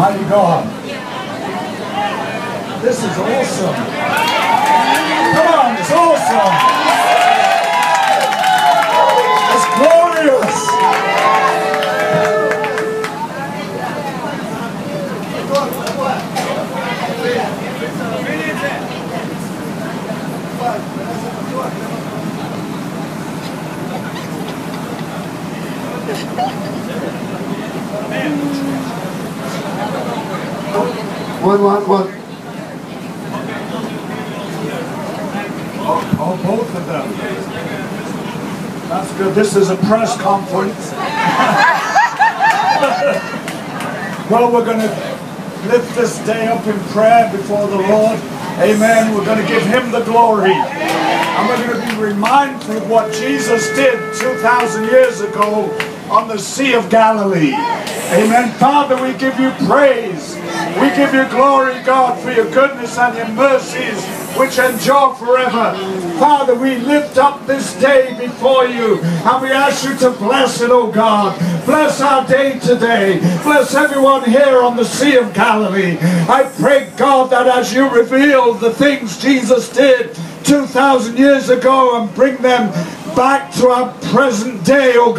Mighty God. This is awesome. Come on, it's awesome. It's glorious. One. Oh, both of them. That's good. This is a press conference. Well, we're going to lift this day up in prayer before the Lord. Amen. We're going to give Him the glory. And we're going to be reminded of what Jesus did 2,000 years ago on the Sea of Galilee. Amen. Father, we give you praise. We give you glory, God, for your goodness and your mercies, which endure forever. Father, we lift up this day before you, and we ask you to bless it, oh God. Bless our day today. Bless everyone here on the Sea of Galilee. I pray, God, that as you reveal the things Jesus did 2,000 years ago and bring them back to our present day, oh God.